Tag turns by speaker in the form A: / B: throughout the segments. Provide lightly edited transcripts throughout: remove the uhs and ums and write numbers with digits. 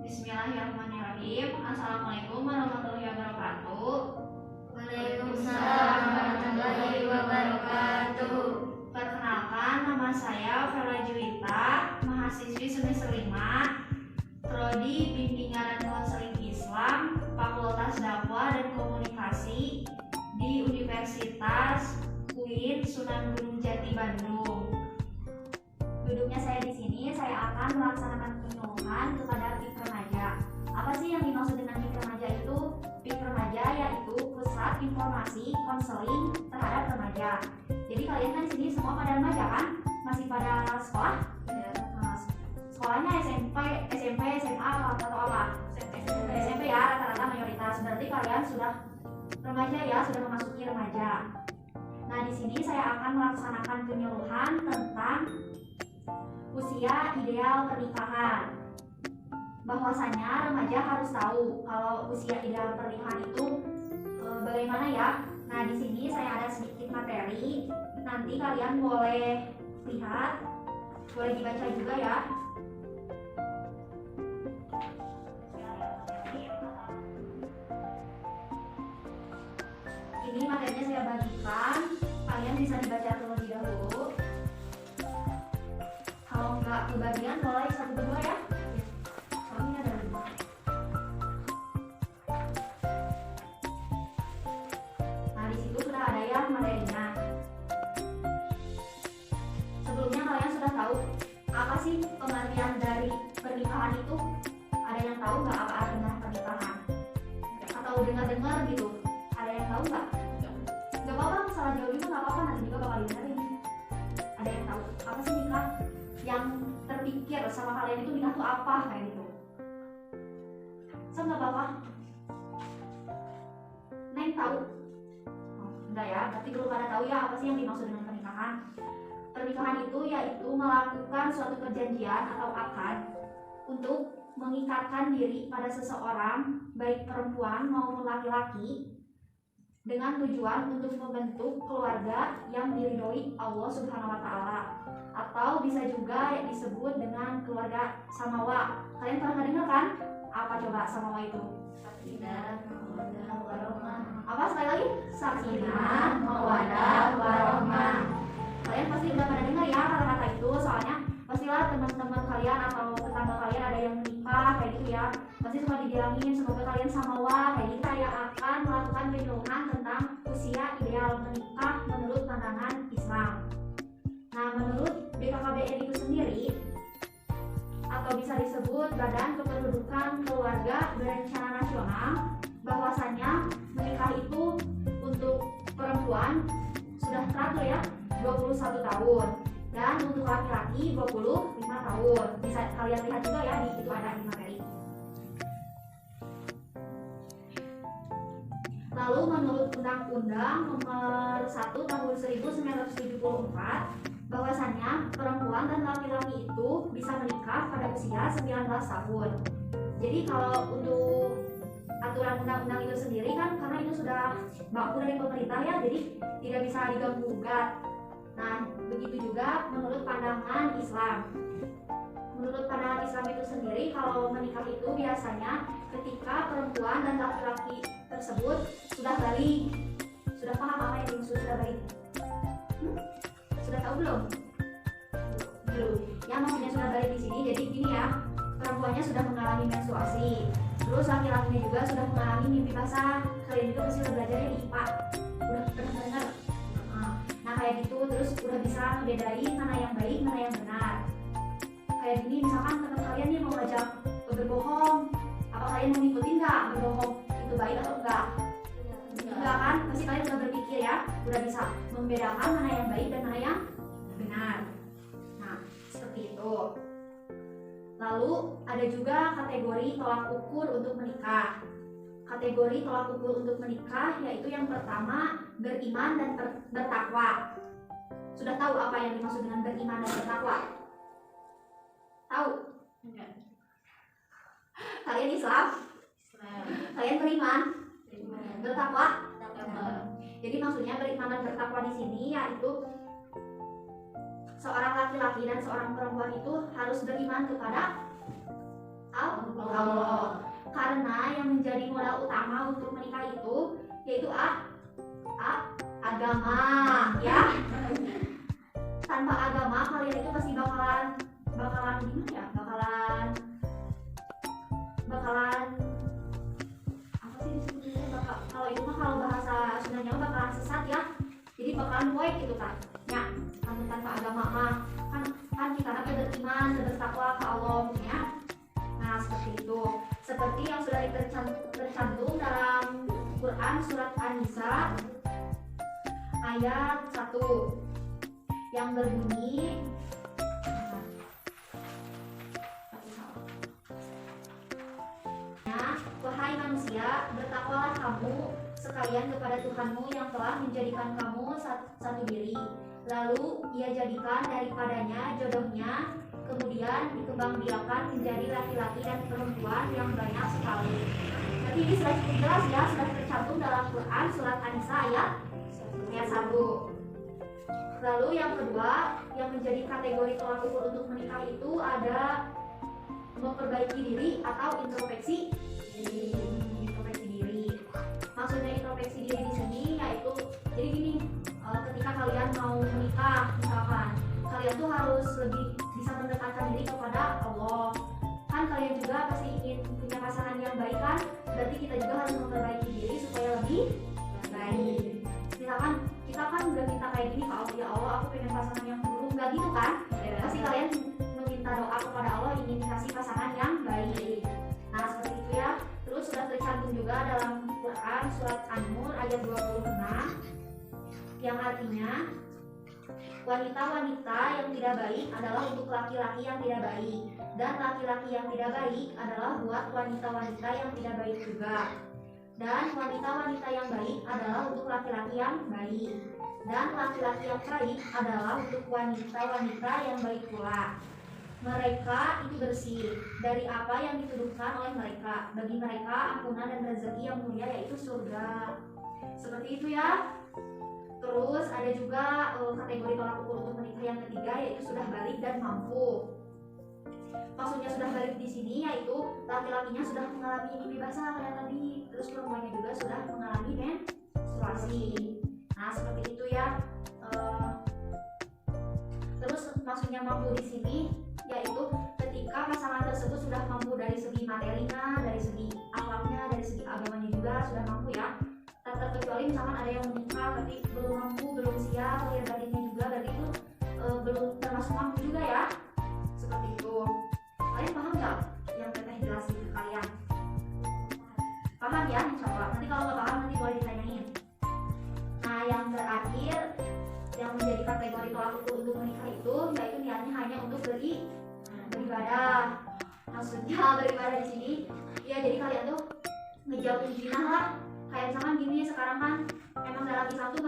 A: Bismillahirrahmanirrahim. Assalamualaikum warahmatullahi wabarakatuh.
B: Waalaikumsalam warahmatullahi wabarakatuh.
A: Perkenalkan, nama saya Vela Juwita, mahasiswi semester 5, Prodi Bimbingan dan Konseling Islam, Fakultas Dakwah dan Komunikasi di Universitas UIN Sunan Gunung Jati, Bandung. Duduknya saya di sini, saya akan melaksanakan penyuluhan kepada PIK Remaja. Apa sih yang dimaksud dengan PIK Remaja itu? PIK Remaja yaitu Pusat Informasi Konseling terhadap Remaja. Jadi kalian kan di sini semua pada remaja kan? Masih pada sekolah? Ya. Sekolahnya SMP, SMA atau apa? SMP ya, rata-rata mayoritas. Berarti kalian sudah remaja ya, sudah memasuki remaja. Nah, di sini saya akan melaksanakan penyuluhan tentang usia ideal pernikahan. Bahwasanya remaja harus tahu kalau usia ideal pernikahan itu bagaimana ya. Nah, di sini saya ada sedikit materi. Nanti kalian boleh lihat, boleh dibaca juga ya. Ini materinya saya bagikan, kalian bisa dibaca terlebih dahulu. Kalau nggak kebagian boleh satu berdua ya. Soalnya ada 5. Nah, di situ sudah ada ya materinya. Sebelumnya kalian sudah tahu apa sih pengertian dari pernikahan itu? Ada yang tahu nggak apa artinya pernikahan? Atau dengar-dengar gitu? Ada yang tahu nggak? Nggak apa-apa, salah jawab juga nggak apa-apa, nanti juga bakal dengerin. Ada yang tahu apa sih nikah? Yang terpikir sama kalian itu nikah tuh apa kayak gitu? So nggak apa-apa. Neng tahu? Oh, enggak ya, berarti belum pada tahu ya apa sih yang dimaksud dengan pernikahan. Pernikahan itu yaitu melakukan suatu perjanjian atau akad untuk mengikatkan diri pada seseorang, baik perempuan maupun laki-laki, dengan tujuan untuk membentuk keluarga yang diridhoi Allah Subhanahu wa Ta'ala, atau bisa juga yang disebut dengan keluarga samawa. Kalian pernah dengar kan? Apa coba samawa itu?
B: Sakinah, mawaddah, warahmah.
A: Apa sekali lagi?
B: Sakinah, mawaddah, warahmah.
A: Kalian pasti udah pada dengar ya kata-kata itu, soalnya pastilah teman-teman kalian atau tetangga kalian ada yang menikah kayak gitu ya. Pasti suka dibilangin semoga kalian samawa kayak gitu. Saya akan melakukan penyuluhan tentang usia ideal menikah menurut pandangan Islam. Nah, menurut BKKBN itu sendiri, atau bisa disebut Badan Kependudukan Keluarga Berencana Nasional, bahwasanya menikah itu untuk perempuan sudah teratur ya 21 tahun, dan untuk laki-laki 25 tahun. Bisa kalian lihat juga ya, di itu ada di materi. Lalu menurut Undang-Undang Nomor 1 Tahun 1974, bahwasanya perempuan dan laki-laki itu bisa menikah pada usia 19 tahun. Jadi kalau untuk aturan undang-undang itu sendiri kan, karena itu sudah baku dari pemerintah ya, jadi tidak bisa diganggu gugat. Nah, begitu juga menurut pandangan Islam. Menurut pandangan Islam itu sendiri, kalau menikah itu biasanya ketika perempuan dan laki-laki tersebut sudah balik. Sudah paham apa yang dimaksud sudah balik? Sudah tahu belum? Belum. Ya, maksudnya sudah balik di sini. Jadi gini ya, perempuannya sudah mengalami menstruasi, terus laki-lakinya juga sudah mengalami mimpi basah. Kalian juga pasti udah belajar di IPA, udah pernah dengar. Nah, kayak gitu, terus udah bisa membedain mana yang baik, mana yang benar. Kayak gini, misalkan teman kalian nih mau ngajak berbohong, apa kalian mau ngikutin nggak berbohong itu baik atau enggak? Enggak kan? Pasti kalian udah berpikir ya, udah bisa membedakan mana yang baik dan mana yang benar. Nah, seperti itu. Lalu ada juga kategori tolak ukur untuk menikah. Kategori tolak ukur untuk menikah yaitu yang pertama, beriman dan bertakwa. Sudah tahu apa yang dimaksud dengan beriman dan bertakwa? Tahu?
B: Enggak.
A: Kalian Islam? Kalian beriman? Bertakwa? Jadi maksudnya beriman dan bertakwa di sini yaitu seorang laki-laki dan seorang perempuan itu harus beriman kepada Allah
B: Allah.
A: Karena yang menjadi modal utama untuk menikah itu yaitu agama, ya. Tanpa agama kalian itu pasti bakalan gimana ya? Bakalan apa sih disebutnya? Kalau itu mah kalau bahasa Sundanya bakalan sesat ya. Jadi bakalan poek gitu kan. Ya, tanpa agama mah kan kita beriman dan bertakwa ke Allah ya. Nah, seperti itu. Seperti yang sudah tercantum dalam Quran surat An-Nisa ayat 1 yang berbunyi wahai manusia, bertakwalah kamu sekalian kepada Tuhanmu yang telah menjadikan kamu satu diri. Lalu ia jadikan daripadanya jodohnya, kemudian dikembangbiakan menjadi laki-laki dan perempuan yang banyak sekali. Jadi ini sudah cukup jelas ya, sudah tercantum dalam Quran surat An-Nisa ayat 1. Lalu yang kedua, yang menjadi kategori tolak ukur untuk menikah itu ada memperbaiki diri atau introspeksi diri. Maksudnya introspeksi diri di sini yaitu jadi gini, ketika kalian mau menikah misalkan, kalian tuh harus lebih bisa mendekatkan diri kepada Allah. Kan kalian juga pasti ingin punya pasangan yang baik kan? Berarti kita juga harus memperbaiki diri supaya lebih baik. Misalkan kita kan udah minta kayak gini, ya Allah aku pengen pasangan yang buruk, nggak gitu kan? Pasti kalian meminta doa kepada Allah ingin dikasih pasangan yang baik. Nah seperti itu ya. Terus sudah tercantum juga dalam Quran surat An-Nur ayat 26 yang artinya wanita-wanita yang tidak baik adalah untuk laki-laki yang tidak baik, dan laki-laki yang tidak baik adalah buat wanita-wanita yang tidak baik juga. Dan wanita-wanita yang baik adalah untuk laki-laki yang baik, dan laki-laki yang baik adalah untuk wanita-wanita yang baik pula. Mereka itu bersih dari apa yang dituduhkan oleh mereka. Bagi mereka ampunan dan rezeki yang mulia yaitu surga. Seperti itu ya. Terus ada juga kategori tolak ukur untuk menikah yang ketiga yaitu sudah balik dan mampu. Maksudnya sudah balik di sini yaitu laki-lakinya sudah mengalami mimpi basah kayak tadi, terus perempuannya juga sudah mengalami menstruasi. Nah seperti itu ya. Terus maksudnya mampu di sini yaitu ketika pasangan tersebut sudah mampu dari segi materinya, dari segi akhlaknya, dari segi agamanya juga sudah mampu ya. Tak terkecuali misalkan ada yang menikah tapi belum mampu, belum siap, lahir batinnya juga, berarti itu belum termasuk mampu juga ya. Seperti itu. Kalian paham nggak yang teteh jelasin ke kalian? Paham ya? Insya Allah. Nanti kalau nggak paham nanti boleh ditanyain. Nah yang terakhir yang menjadi kategori tolak ukur untuk menikah itu yaitu niatnya hanya untuk beribadah. Maksudnya beribadah di sini ya jadi kalian tuh ngejauhin zina lah. Kayak misalkan gini sekarang kan emang dalam Islam tuh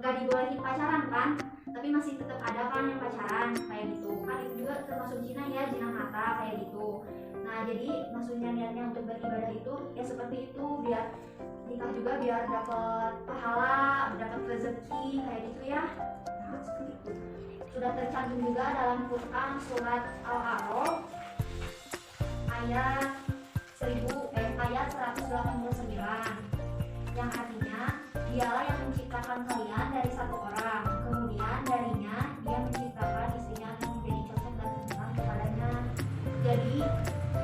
A: gak dibolehin pacaran kan, tapi masih tetap ada kan yang pacaran kayak gitu kan, itu juga termasuk zina ya, zina mata kayak gitu. Nah jadi maksudnya niatnya untuk beribadah itu ya seperti itu, biar nikah juga biar dapat pahala, dapat rezeki kayak gitu ya. Nah seperti itu. Sudah tercantum juga dalam Quran surat Al-A'raf ayat 189 yang artinya dialah yang menciptakan kalian dari satu orang, kemudian darinya dia menciptakan istrinya yang menjadi cocok dan seimbang kepadanya. Jadi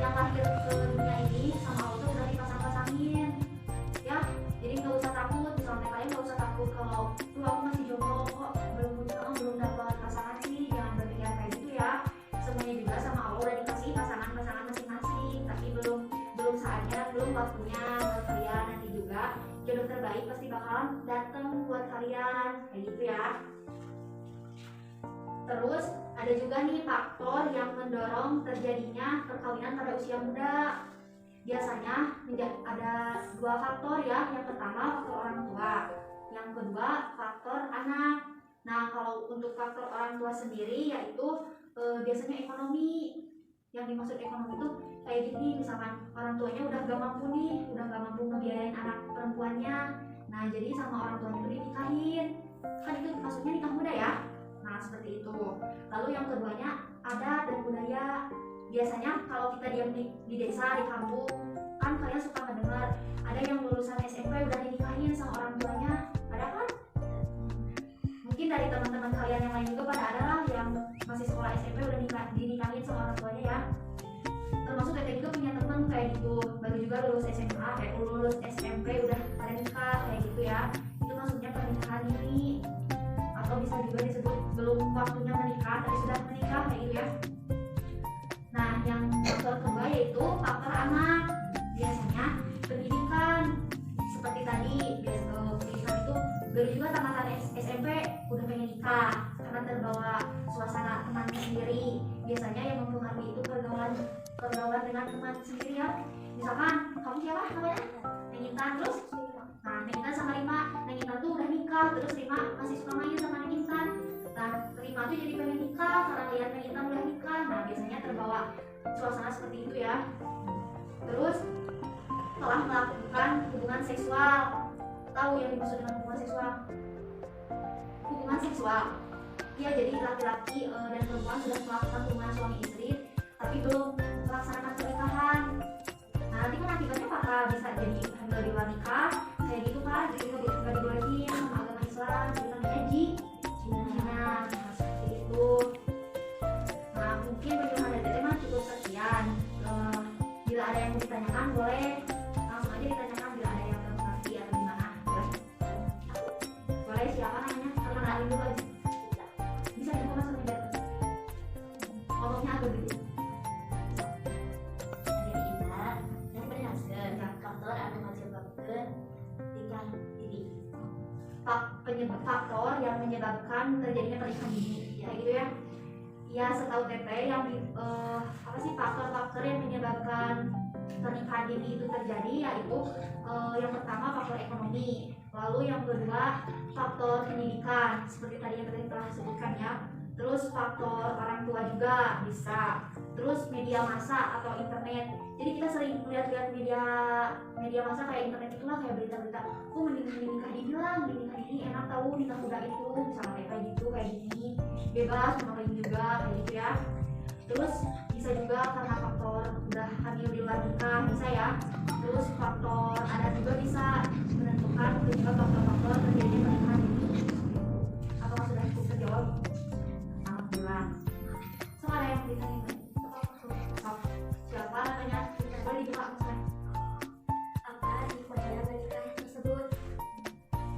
A: yang lahir ke dunia ini sama Allah tuh udah dipasang-pasangin ya, jadi nggak usah takut. Misalnya kalian nggak usah takut kalau tuh aku masih jomblo kok, belum dapat pasangan sih, jangan berpikir kayak gitu ya. Semuanya juga sama Allah udah dikasih pasangan masing-masing, tapi belum saatnya, belum waktunya buat kalian. Nanti juga jodoh terbaik pasti bakalan datang buat kalian kayak gitu ya. Terus ada juga nih faktor yang mendorong terjadinya perkawinan pada usia muda. Biasanya ada dua faktor ya. Yang pertama faktor orang tua, yang kedua faktor anak. Nah kalau untuk faktor orang tua sendiri yaitu biasanya ekonomi. Yang dimaksud ekonomi itu kayak gini, misalkan orang tuanya udah gak mampu ngebiayain anak perempuannya. Nah jadi sama orang tuanya itu dinikahin, kan itu maksudnya nikah muda ya. Nah seperti itu. Lalu yang keduanya adat dan budaya. biasanya kalau kita diam di desa, di kampung, kan kalian suka mendengar ada yang lulusan SMP udah dinikahin sama orang tuanya, ada kan? Mungkin dari teman-teman kalian yang lain juga pada ada lah yang masih sekolah SMP udah dinikahin sama orang tuanya ya. Termasuk Teteh juga punya teman kayak gitu, baru juga lulus SMA, lulus SMP udah pada nikah kayak gitu ya. Itu maksudnya pernikahan dini, atau bisa juga disebut belum waktunya menikah tapi sudah menikah kayak gitu ya. Nah, yang faktor kedua yaitu faktor anak. Biasanya pendidikan, seperti tadi pendidikan itu baru juga tamatan SMP udah pengen nikah karena terbawa suasana temannya sendiri. Biasanya yang mempengaruhi itu pergaulan dengan teman sendiri ya. Misalkan kamu siapa namanya? Neng Intan, terus nah Neng Intan sama Rima, Neng Intan tuh udah nikah, terus Rima masih suka main sama Neng Intan. Nah Rima tuh jadi pengen nikah karena lihat Neng Intan udah nikah. Nah biasanya terbawa suasana seperti itu ya. Terus telah melakukan hubungan seksual. Tahu yang dimaksud dengan hubungan seksual? Hubungan seksual ya, jadi laki-laki dan perempuan sudah melakukan hubungan suami istri tapi belum melaksanakan pernikahan. Nah nanti kan akibatnya bakal bisa jadi hamil di luar nikah kayak gitu kan, jadi nggak dibolehin sama agama Islam, jadi namanya zina seperti itu. Nah mungkin penjelasan dari Teteh mah cukup sekian. Bila ada yang mau ditanyakan boleh langsung aja ditanyakan, bila ada yang belum ngerti atau gimana boleh siapa namanya, kenalin dulu aja. Bisa juga mas meja ngomongnya agak gitu.
B: Jadi kita yang menjelaskan faktor anu menyebabkan nikah dini.
A: Faktor yang menyebabkan terjadinya pernikahan dini ya gitu ya. Ya setahu Teteh yang apa sih faktor-faktor yang menyebabkan pernikahan dini itu terjadi, yaitu yang pertama faktor ekonomi, lalu yang kedua faktor pendidikan seperti tadi yang telah sebutkan ya. Terus faktor orang tua juga bisa. Terus media massa atau internet. Jadi kita sering lihat-lihat media massa kayak internet itulah, kayak berita-berita. Oh mending nikah dini lah, mending nikah dini enak tahu nikah muda itu, misalnya kayak gitu, kayak gini, bebas ngapain juga kayak gitu ya. Terus bisa juga karena faktor udah hamil di luar nikah bisa ya. Terus faktor adat juga bisa menentukan juga faktor-faktor terjadinya pernikahan dini. Apakah sudah cukup terjawab? Alhamdulillah. So ada yang ditanya siapa namanya? Boleh dibuka misalnya. Apa hikmahnya menikah tersebut?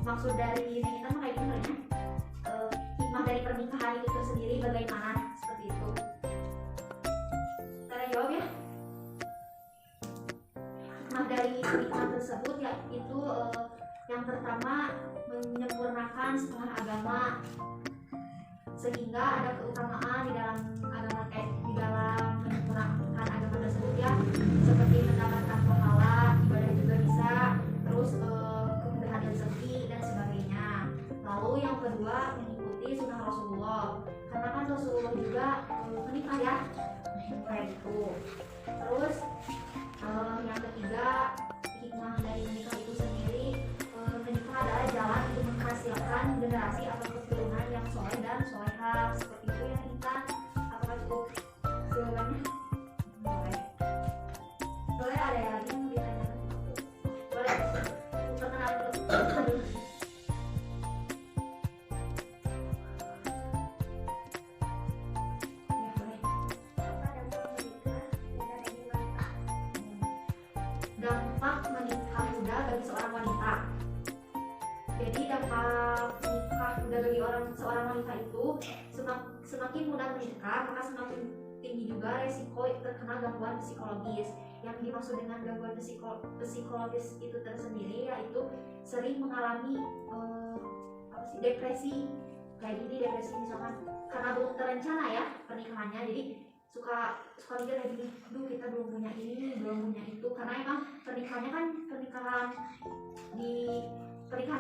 A: Maksud dari kita mah kayak gimana ya? Hikmah dari pernikahan itu tersendiri bagaimana? Seperti itu. Saya jawab ya. Hikmah dari pernikahan tersebut ya itu yang pertama menyempurnakan setengah agama, sehingga ada keutamaan di dalam agama di dalam menyempurnakan agama tersebut ya, seperti mendapatkan pahala ibadah juga bisa, terus kemudahan rezeki dan sebagainya. Lalu yang kedua mengikuti sunnah Rasulullah, karena kan Rasulullah juga menikah ya kayak gitu. Terus yang ketiga hikmah dari menikah itu sendiri, menikah adalah jalan untuk menghasilkan generasi atau keturunan yang soleh dan solehah. Seperti itu ya kita. Apakah cukup jawabannya? Boleh ada yang lagi yang ditanyakan? Boleh perkenalan dulu. Ya boleh. Dampak menikah muda bagi seorang wanita. Jadi dampak nikah muda bagi seorang wanita itu semakin mudah menikah, maka semakin tinggi juga resiko terkena gangguan psikologis. Yang dimaksud dengan gangguan psikologis itu tersendiri yaitu sering mengalami depresi. Kayak gini depresi misalkan karena belum terencana ya pernikahannya, jadi suka mikir kayak gini, duh kita belum punya ini, belum punya itu, karena emang pernikahannya kan pernikahan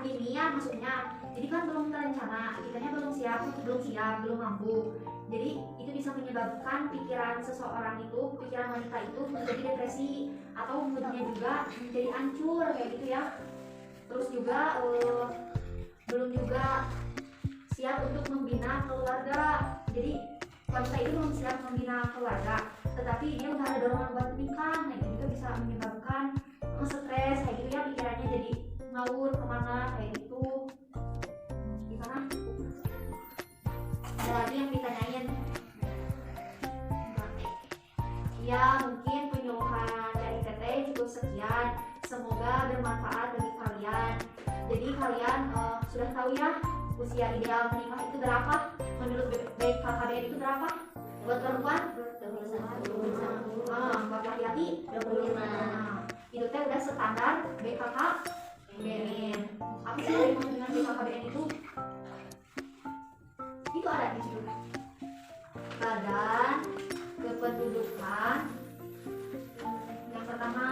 A: dini ya maksudnya, jadi kan belum terencana, kitanya belum siap, belum mampu. Jadi itu bisa menyebabkan pikiran seseorang itu, pikiran wanita itu menjadi depresi atau moodnya juga menjadi hancur kayak gitu ya. Terus juga belum juga siap untuk membina keluarga. Jadi wanita itu belum siap membina keluarga, tetapi berarti dia udah ada dorongan buat menikah. Nah itu juga bisa menyebabkan stres kayak gitu ya, pikirannya jadi ngawur kemana kayak gitu. Gimana? Ada lagi yang ditanyain? Ya mungkin penyuluhan dari Teteh cukup sekian, semoga bermanfaat bagi kalian. Jadi kalian sudah tahu ya usia ideal menikah itu berapa? Menurut BKKBN itu berapa? Buat perempuan? 21. Buat laki-laki? 25. Itu teh udah standar BKKBN. Apa sih yang dimaksud dengan BKKBN itu? Itu ada di situ. Badan Kependudukan. Yang pertama,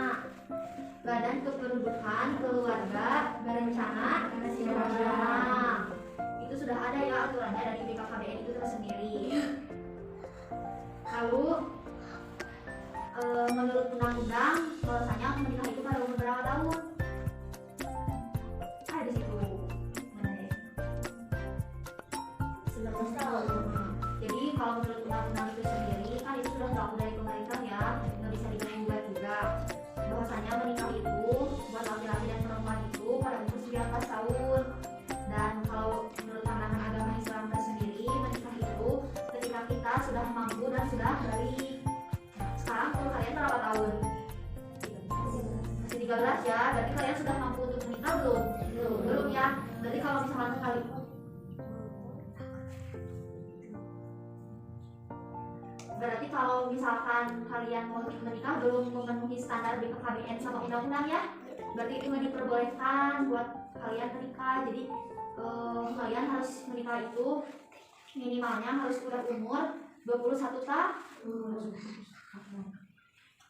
A: Badan Kependudukan Keluarga Berencana Nasional. Itu sudah ada ya aturannya dari BKKBN itu tersendiri. Lalu menurut undang-undang bahwasanya menikah itu pada umur berapa tahun? Ada di situ.
B: 19 tahun.
A: Jadi kalau menurut undang-undang itu sendiri kan itu sudah berlaku dari pemerintah ya, nggak bisa diganggu juga. Bahwasanya menikah itu buat laki-laki dan perempuan itu pada umur 19 tahun. Dan kalau menurut pandangan agama Islam tersendiri, menikah itu ketika kita sudah mampu dan sudah balik. Sekarang umur kalian berapa tahun? Masih 13 ya, berarti kalian sudah mampu untuk menikah belum? Belum ya. Berarti kalau misalkan kalian mau menikah belum memenuhi standar BKKBN sama undang-undang ya, berarti itu nggak diperbolehkan buat kalian menikah. Jadi kalian harus menikah itu minimalnya harus udah umur 21 tahun.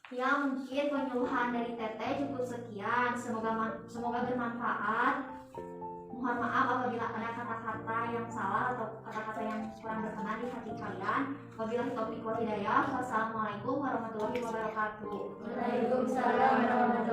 A: Ya mungkin penyuluhan dari Teteh cukup sekian, semoga bermanfaat. Mohon maaf apabila ada kata-kata yang salah atau kata-kata yang kurang berkenan di hati kalian. Wabillahi taufiq wal hidayah. Wassalamualaikum warahmatullahi wabarakatuh.
B: Waalaikumsalam warahmatullahi wabarakatuh.